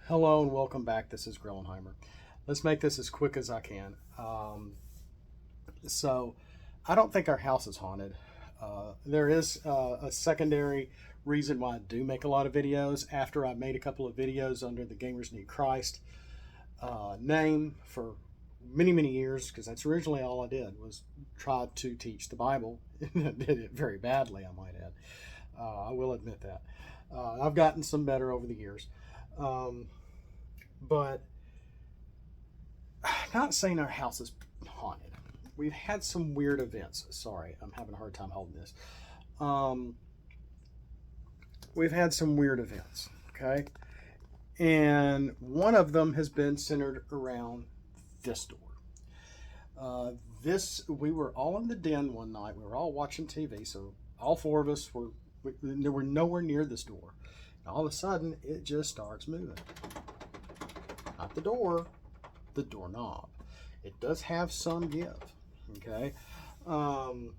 Hello and welcome back. This is Grillenheimer. Let's make this as quick as I can. So, I don't think our house is haunted. There is a secondary reason why I do make a lot of videos. After I made a couple of videos under the Gamers Need Christ name for many, many years, because that's originally all I did was try to teach the Bible. I did it very badly, I might add. I will admit that. I've gotten some better over the years. But I'm not saying our house is haunted. We've had some weird events. Sorry, I'm having a hard time holding this. We've had some weird events, okay? And one of them has been centered around this door. We were all in the den one night. We were all watching TV, so all four of us were nowhere near this door. And all of a sudden, it just starts moving. Not the door, the doorknob. It does have some give, okay? And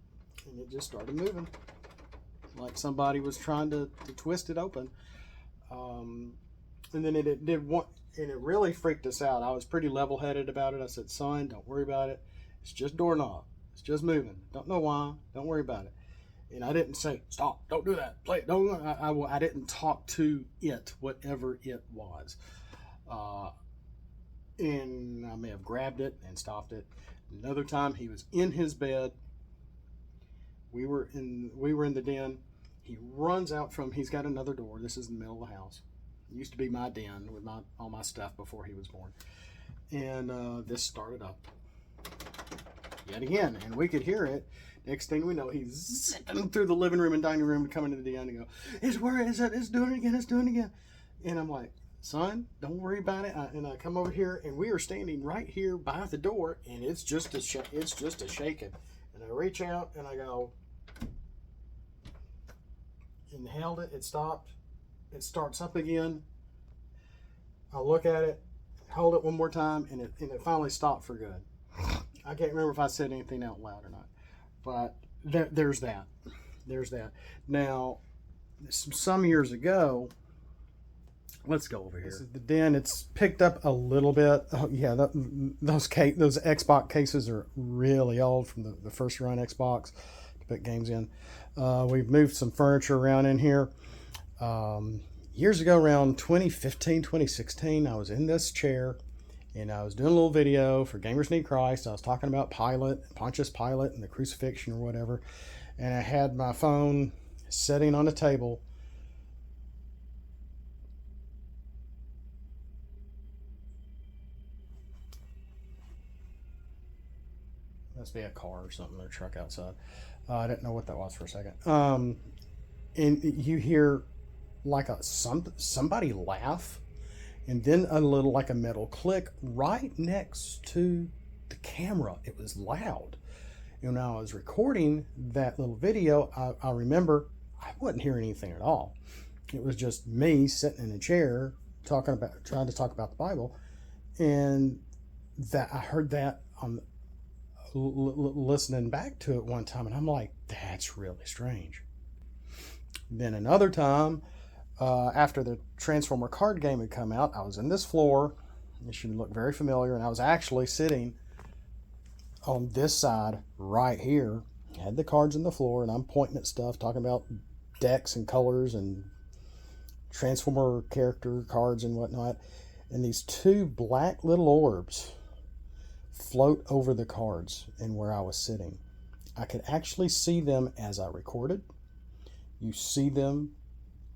it just started moving, like somebody was trying to twist it open. And then it did one, and it really freaked us out. I was pretty level-headed about it. I said, "Son, don't worry about it. It's just doorknob. It's just moving. Don't know why. Don't worry about it." And I didn't say, "Stop, don't do that, play it, don't." I didn't talk to it, whatever it was. And I may have grabbed it and stopped it. Another time, he was in his bed. We were in the den. He runs out he's got another door. This is in the middle of the house. It used to be my den with all my stuff before he was born. And this started up yet again, and we could hear it. Next thing we know, he's zipping through the living room and dining room to come into the den and go, "It's doing it again, it's doing it again." And I'm like, "Son, don't worry about it." And I come over here, and we are standing right here by the door, and it's just a shaking. And I reach out and I go, and held it. It stopped. It starts up again. I look at it, hold it one more time, and it finally stopped for good. I can't remember if I said anything out loud or not, but there's that. There's that. Now, some years ago. Let's go over here. This is the den. It's picked up a little bit. Oh, yeah, those Xbox cases are really old from the first run Xbox to put games in. We've moved some furniture around in here. Years ago, around 2015, 2016, I was in this chair and I was doing a little video for Gamers Need Christ. I was talking about Pontius Pilate and the crucifixion or whatever. And I had my phone sitting on a table. Must be a car or something, or a truck outside. I didn't know what that was for a second. And you hear like somebody laugh, and then a little like a metal click right next to the camera. It was loud. And when I was recording that little video, I remember I wasn't hearing anything at all. It was just me sitting in a chair trying to talk about the Bible, and that I heard that on listening back to it one time, and I'm like, that's really strange. Then another time, after the Transformer card game had come out, I was in this floor. It should look very familiar, and I was actually sitting on this side right here. I had the cards on the floor, and I'm pointing at stuff, talking about decks and colors and Transformer character cards and whatnot. And these two black little orbs float over the cards and where I was sitting. I could actually see them as I recorded. You see them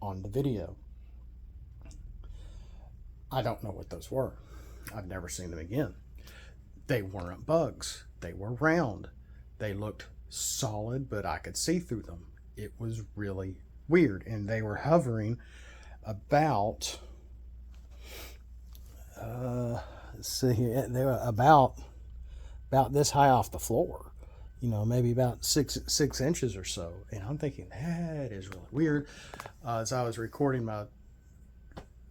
on the video. I don't know what those were. I've never seen them again. They weren't bugs. They were round. They looked solid, but I could see through them. It was really weird. And they were hovering about, let's see here, they were about this high off the floor, maybe about six inches or so. And I'm thinking, that is really weird. As I was recording my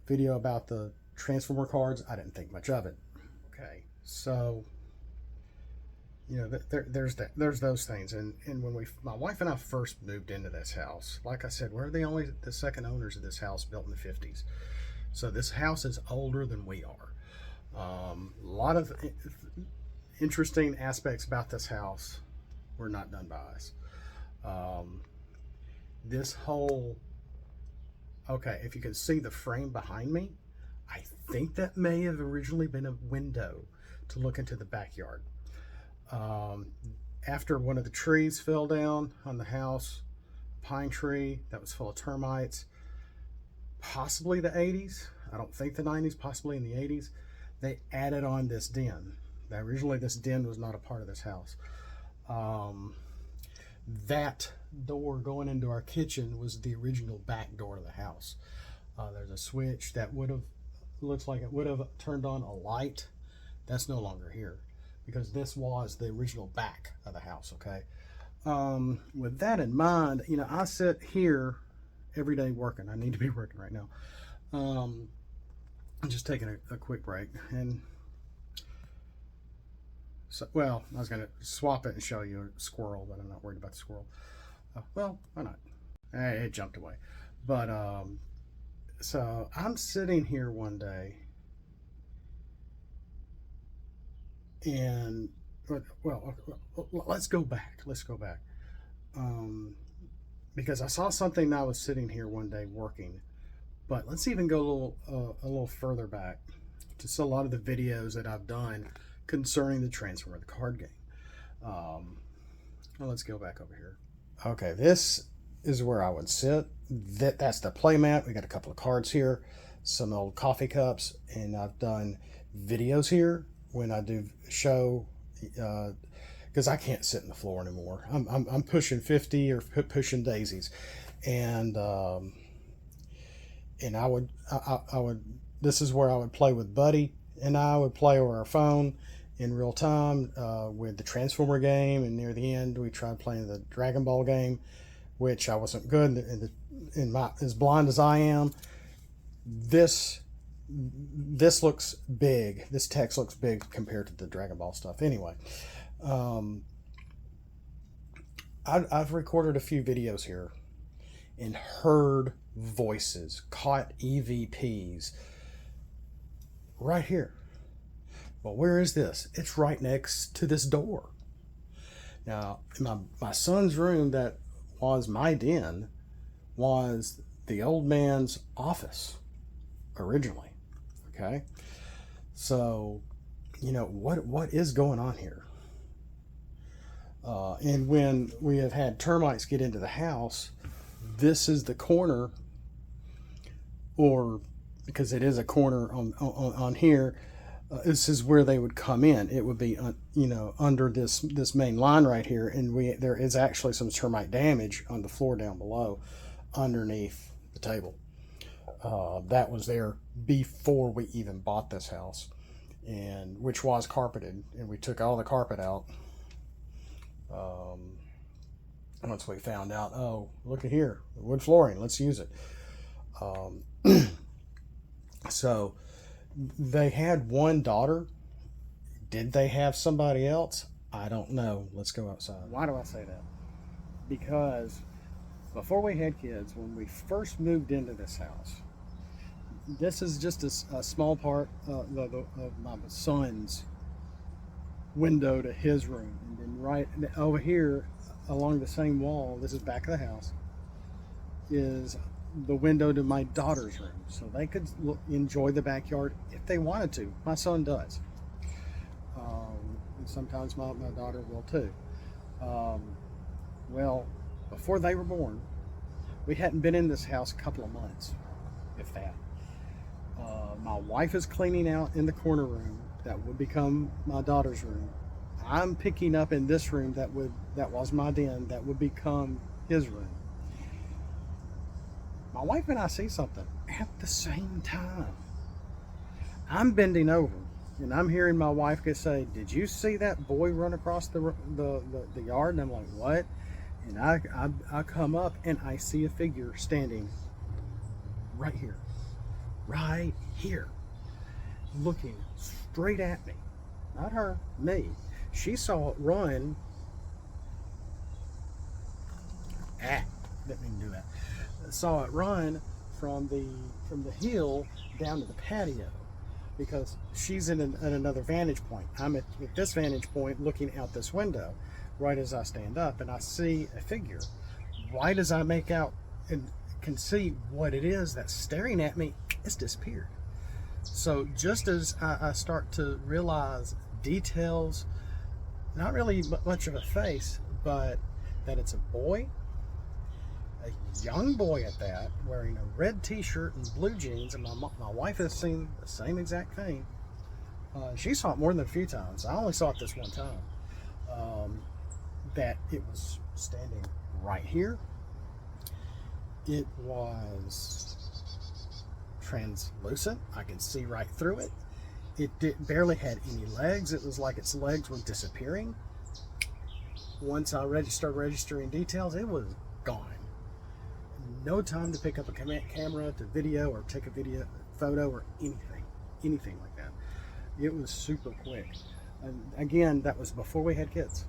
video about the Transformer cards, I didn't think much of it. Okay, so there's those things. And when my wife and I first moved into this house, like I said, we're the second owners of this house, built in the 50s. So this house is older than we are. A lot of interesting aspects about this house were not done by us. This whole, okay, if you can see the frame behind me, I think that may have originally been a window to look into the backyard. After one of the trees fell down on the house, pine tree that was full of termites, possibly the 80s, I don't think the 90s, possibly in the 80s, they added on this den. Now, originally this den was not a part of this house. That door going into our kitchen was the original back door of the house. There's a switch that looks like it would have turned on a light. That's no longer here, because this was the original back of the house. Okay. With that in mind, you know, I sit here every day working. I need to be working right now. I'm just taking a quick break, and so, well, I was going to swap it and show you a squirrel, but I'm not worried about the squirrel. Well, why not? It jumped away. But so I'm sitting here one day, and well, let's go back. Because I saw something. I was sitting here one day working, but let's even go a little further back to a lot of the videos that I've done concerning the Transformer, the card game. Well, let's go back over here. Okay, this is where I would sit. That's the playmat. We got a couple of cards here, some old coffee cups, and I've done videos here when I do show, because I can't sit on the floor anymore. I'm pushing 50 or pushing daisies, and I would this is where I would play with Buddy, and I would play over our phone in real time with the Transformer game, and near the end we tried playing the Dragon Ball game, which I wasn't good as blind as I am. This looks big. This text looks big compared to the Dragon Ball stuff. Anyway, I've recorded a few videos here and heard voices, caught EVPs right here. Well, where is this? It's right next to this door. Now, my son's room that was my den was the old man's office originally. Okay, so you know what is going on here. And when we have had termites get into the house, this is the corner, or because it is a corner on here. This is where they would come in. It would be, you know, under this main line right here, and there is actually some termite damage on the floor down below, underneath the table. That was there before we even bought this house, and which was carpeted, and we took all the carpet out. Once we found out, oh, look at here, wood flooring, let's use it. So they had one daughter. Did they have somebody else? I don't know. Let's go outside. Why do I say that? Because before we had kids, when we first moved into this house, this is just a small part of my son's window to his room. And then right over here along the same wall, this is back of the house, is the window to my daughter's room, so they could enjoy the backyard if they wanted to. My son does, and sometimes my daughter will too. Well, before they were born, we hadn't been in this house a couple of months, if that. My wife is cleaning out in the corner room that would become my daughter's room. I'm picking up in this room that was my den, that would become his room. My wife and I see something at the same time. I'm bending over, and I'm hearing my wife say, "Did you see that boy run across the yard?" And I'm like, "What?" And I come up, and I see a figure standing right here, looking straight at me. Not her, me. She saw it run. Didn't mean to do that. Saw it run from the hill down to the patio, because she's in another vantage point. I'm at this vantage point looking out this window right as I stand up, and I see a figure right as I make out and can see what it is that's staring at me. It's disappeared. So just as I start to realize details, not really much of a face, but that it's a boy, a young boy at that, wearing a red t-shirt and blue jeans, and my wife has seen the same exact thing. She saw it more than a few times. I only saw it this one time. That it was standing right here. It was translucent. I could see right through it. It barely had any legs. It was like its legs were disappearing. Once I started registering details, it was gone. No time to pick up a camera to video or take a photo or anything like that. It was super quick. And again, that was before we had kids.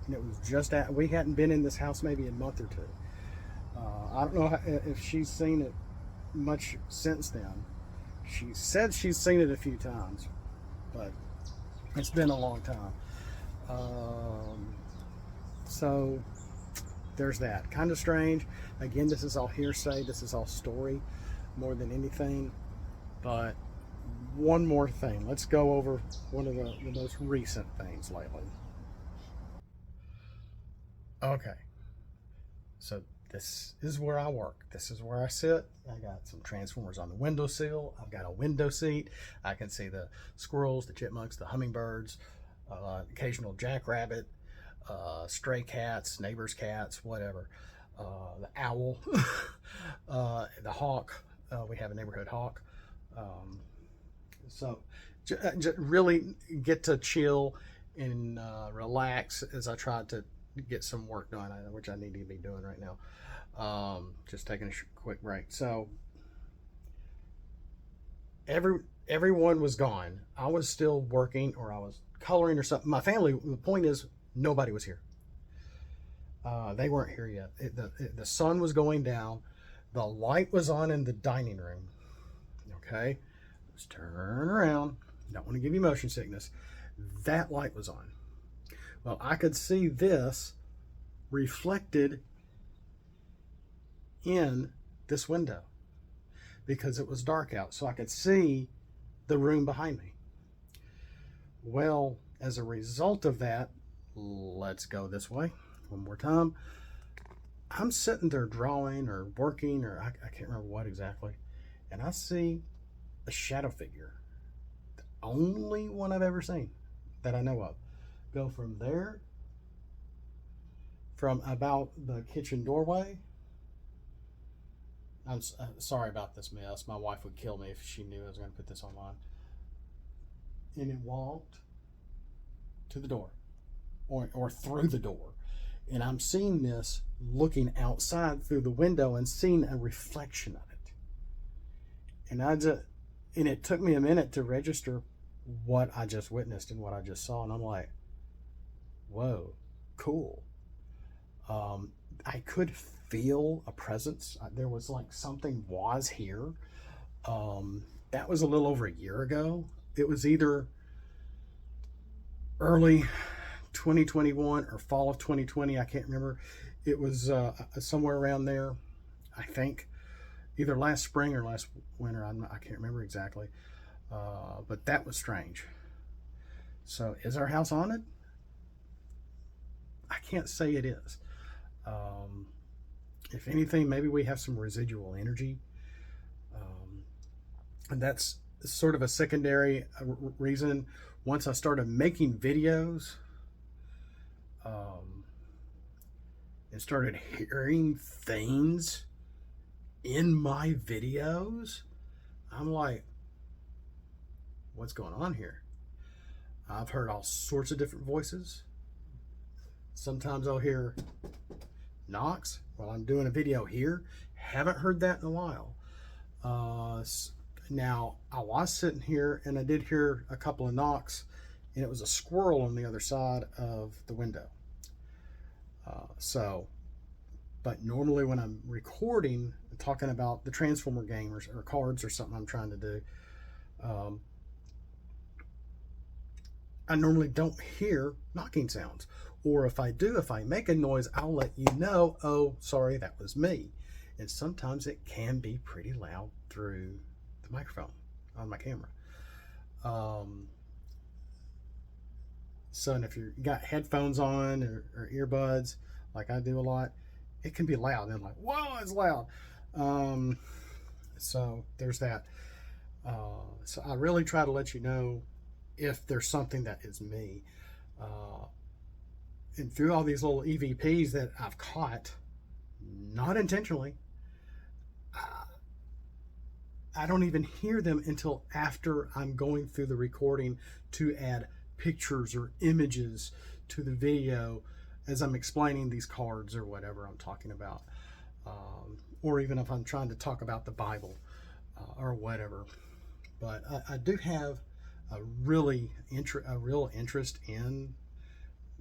And it was just we hadn't been in this house maybe a month or two. I don't know if she's seen it much since then. She said she's seen it a few times, but it's been a long time. So there's that. Kind of strange. Again, this is all hearsay. This is all story more than anything. But one more thing. Let's go over one of the most recent things lately. Okay. So this is where I work. This is where I sit. I got some transformers on the windowsill. I've got a window seat. I can see the squirrels, the chipmunks, the hummingbirds, occasional jackrabbit, stray cats, neighbors' cats, whatever. The owl, the hawk. We have a neighborhood hawk. So really get to chill and relax as I try to get some work done, which I need to be doing right now. Just taking a quick break. So everyone was gone. I was still working, or I was coloring or something. My family, the point is, nobody was here. They weren't here yet. The sun was going down. The light was on in the dining room. Okay, let's turn around. Don't want to give you motion sickness. That light was on. Well, I could see this reflected in this window because it was dark out, so I could see the room behind me. Well, as a result of that, let's go this way one more time. I'm sitting there drawing or working, or I can't remember what exactly, and I see a shadow figure, the only one I've ever seen that I know of, go from there, from about the kitchen doorway. I'm sorry about this mess. My wife would kill me if she knew I was going to put this online. And it walked to the door, or through the door. And I'm seeing this looking outside through the window and seeing a reflection of it. And it took me a minute to register what I just witnessed and what I just saw. And I'm like, whoa, cool. I could feel a presence. There was like something was here. That was a little over a year ago. It was either early 2021 or fall of 2020. I can't remember. It was somewhere around there, I think. Either last spring or last winter. I can't remember exactly. But that was strange. So is our house haunted? I can't say it is. If anything, maybe we have some residual energy. And that's sort of a secondary reason. Once I started making videos and started hearing things in my videos, I'm like, what's going on here? I've heard all sorts of different voices. Sometimes I'll hear knocks while I'm doing a video here. Haven't heard that in a while. Now, I was sitting here and I did hear a couple of knocks, and it was a squirrel on the other side of the window. But normally when I'm recording, talking about the Transformer game or cards or something I'm trying to do, I normally don't hear knocking sounds. Or if I do, if I make a noise, I'll let you know, oh, sorry, that was me. And sometimes it can be pretty loud through the microphone on my camera. So, and if you've got headphones on or earbuds, like I do a lot, it can be loud. And I'm like, whoa, it's loud. So there's that. So I really try to let you know if there's something that is me. And through all these little EVPs that I've caught, not intentionally, I don't even hear them until after I'm going through the recording to add pictures or images to the video as I'm explaining these cards or whatever I'm talking about. Or even if I'm trying to talk about the Bible or whatever. But I do have a real interest in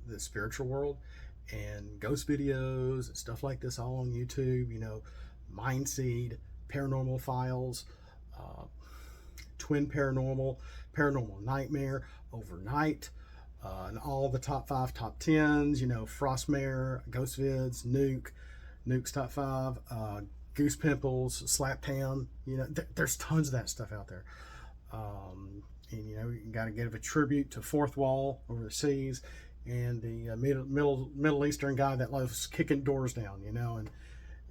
the spiritual world and ghost videos and stuff like this, all on YouTube. You know, Mindseed, Paranormal Files, Twin Paranormal, Paranormal Nightmare, Overnight, and all the top 5, top 10s. You know, Frostmare, Ghost Vids, Nuke's top 5, Goose Pimples, Slap Tam. You know, there's tons of that stuff out there. And you know, you got to give a tribute to Fourth Wall over the seas, and the Middle Eastern guy that loves kicking doors down. You know,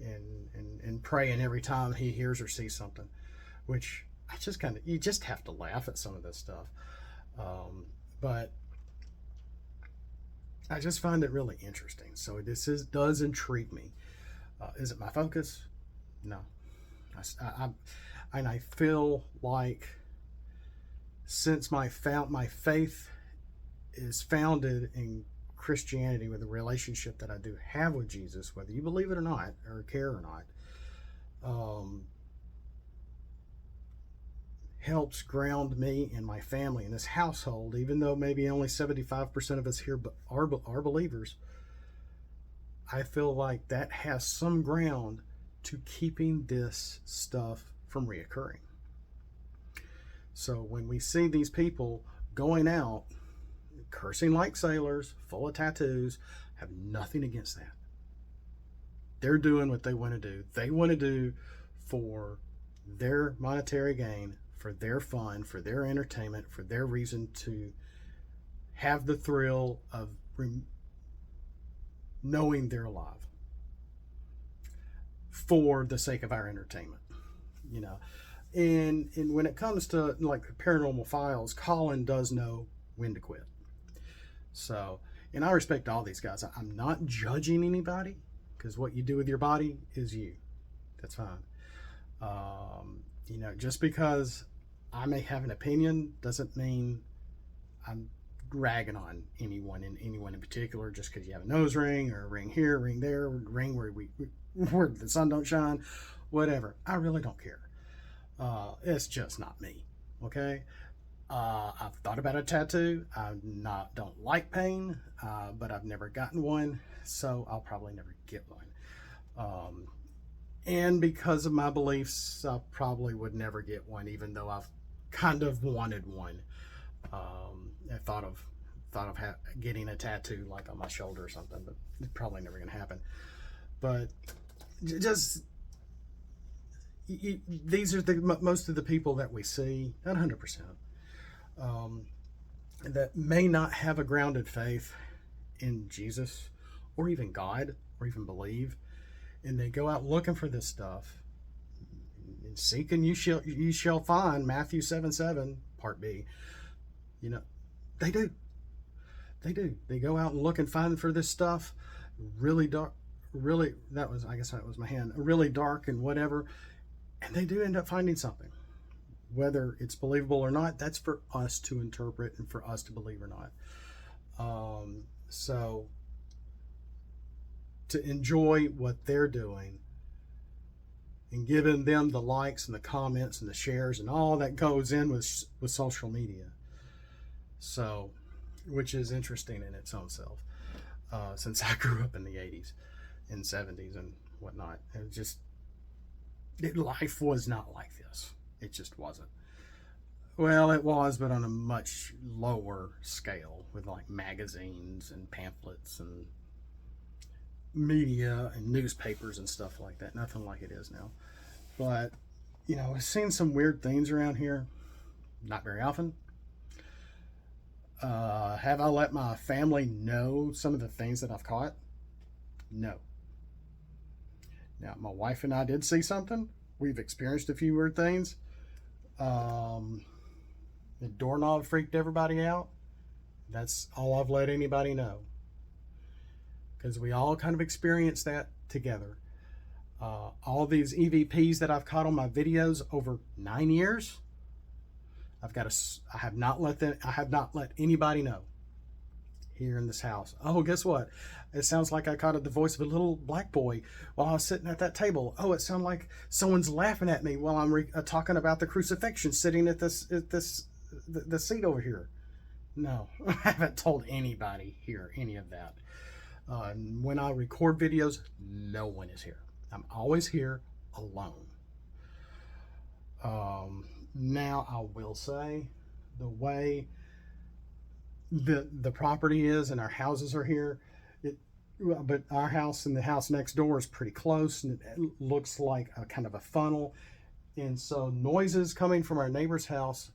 and praying every time he hears or sees something, which I just you just have to laugh at some of this stuff. But I just find it really interesting. So this does intrigue me. Is it my focus? No. I feel like since my faith is founded in Christianity, with the relationship that I do have with Jesus, whether you believe it or not, or care or not, helps ground me and my family in this household, even though maybe only 75% of us here are believers. I feel like that has some ground to keeping this stuff from reoccurring. So when we see these people going out cursing like sailors, full of tattoos, have nothing against that. They're doing what they want to do. They want to do for their monetary gain, for their fun, for their entertainment, for their reason to have the thrill of knowing they're alive, for the sake of our entertainment, you know. And when it comes to like Paranormal Files, Colin does know when to quit. So, and I respect all these guys. I'm not judging anybody, because what you do with your body is you. That's fine. You know, just because I may have an opinion doesn't mean I'm ragging on anyone in particular just because you have a nose ring or a ring here, a ring there, a ring where the sun don't shine, whatever. I really don't care. It's just not me. Okay. I've thought about a tattoo. Don't like pain, but I've never gotten one, so I'll probably never get one. And because of my beliefs, I probably would never get one, even though I've kind of wanted one. I thought of getting a tattoo like on my shoulder or something, but it's probably never going to happen. But just these are most of the people that we see, not 100%, that may not have a grounded faith in Jesus or even God or even believe, and they go out looking for this stuff. And seek and you shall find, Matthew 7:7, part B. You know, they do. They go out and look and find for this stuff, really dark, I guess that was my hand, really dark and whatever, and they do end up finding something. Whether it's believable or not, that's for us to interpret and for us to believe or not. So to enjoy what they're doing and giving them the likes and the comments and the shares and all that goes in with social media. So, which is interesting in its own self, since I grew up in the 80s and 70s and whatnot. Life was not like this. It just wasn't. Well, it was, but on a much lower scale, with like magazines and pamphlets and media and newspapers and stuff like that. Nothing like it is now. But, I've seen some weird things around here. Not very often. Have I let my family know some of the things that I've caught? No. Now, my wife and I did see something. We've experienced a few weird things. The doorknob freaked everybody out. That's all I've let anybody know. Because we all kind of experienced that together. All these EVPs that I've caught on my videos over 9 years, I have not let anybody know here in this house. Oh, guess what? It sounds like I caught the voice of a little black boy while I was sitting at that table. Oh, it sounded like someone's laughing at me while I'm talking about the crucifixion sitting at the seat over here. No, I haven't told anybody here any of that. When I record videos, no one is here. I'm always here alone. Now I will say, the way the property is and our houses are here, but our house and the house next door is pretty close, and it looks like a kind of a funnel. And so noises coming from our neighbor's house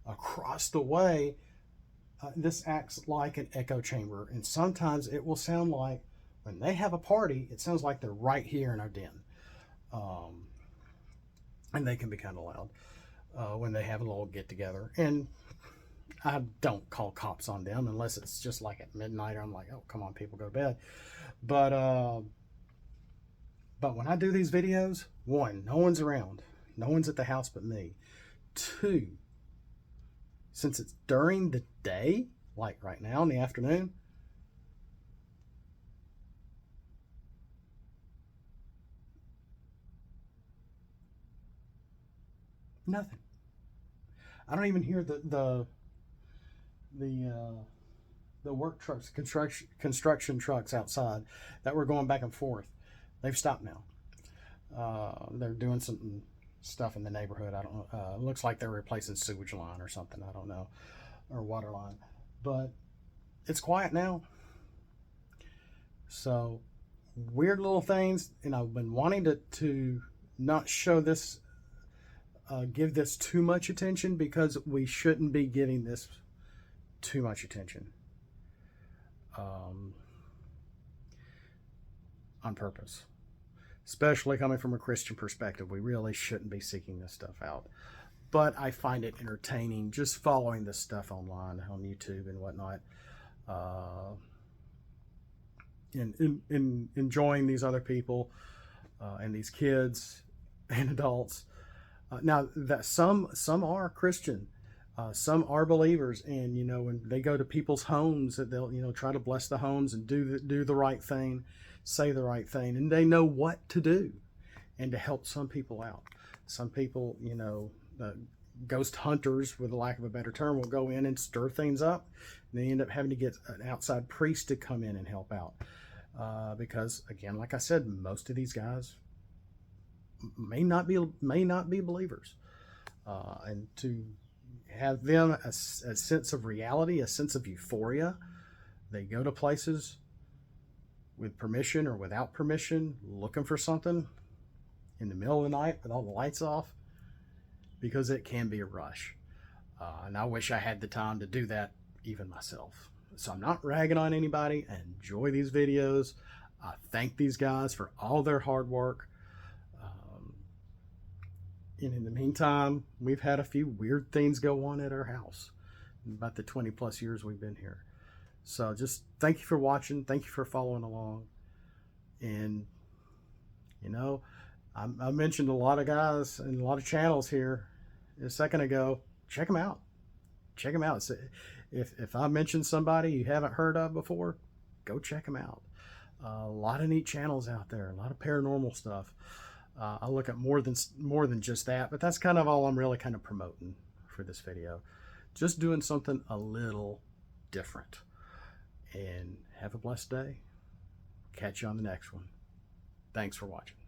across the way, this acts like an echo chamber. And sometimes it will sound like, when they have a party, it sounds like they're right here in our den. And they can be kind of loud when they have a little get together. And I don't call cops on them unless it's just like at midnight. I'm like, oh, come on, people, go to bed. But when I do these videos, one, no one's around. No one's at the house but me. Two, since it's during the day, like right now in the afternoon, nothing. I don't even hear the work trucks, construction trucks outside that were going back and forth. They've stopped now. They're doing some stuff in the neighborhood. I don't know. It looks like they're replacing sewage line or something. I don't know, or water line. But it's quiet now. So weird little things, and I've been wanting to not show this, give this too much attention, because we shouldn't be giving this too much attention on purpose, especially coming from a Christian perspective. We really shouldn't be seeking this stuff out, but I find it entertaining just following this stuff online on YouTube and whatnot, in enjoying these other people and these kids and adults. Now that some are Christian, some are believers, and when they go to people's homes, that they'll try to bless the homes and do the right thing, say the right thing, and they know what to do, and to help some people out. Some people, ghost hunters, for the lack of a better term, will go in and stir things up, and they end up having to get an outside priest to come in and help out, because again, like I said, most of these guys may not be believers, and to have them a sense of reality, a sense of euphoria. They go to places with permission or without permission, looking for something in the middle of the night with all the lights off, because it can be a rush. And I wish I had the time to do that even myself. So I'm not ragging on anybody. I enjoy these videos. I thank these guys for all their hard work. And in the meantime, we've had a few weird things go on at our house in about the 20 plus years we've been here. So just thank you for watching. Thank you for following along. And, I mentioned a lot of guys and a lot of channels here a second ago. Check them out. Check them out. If I mentioned somebody you haven't heard of before, go check them out. A lot of neat channels out there, a lot of paranormal stuff. I look at more than just that, but that's kind of all I'm really kind of promoting for this video. Just doing something a little different. And have a blessed day. Catch you on the next one. Thanks for watching.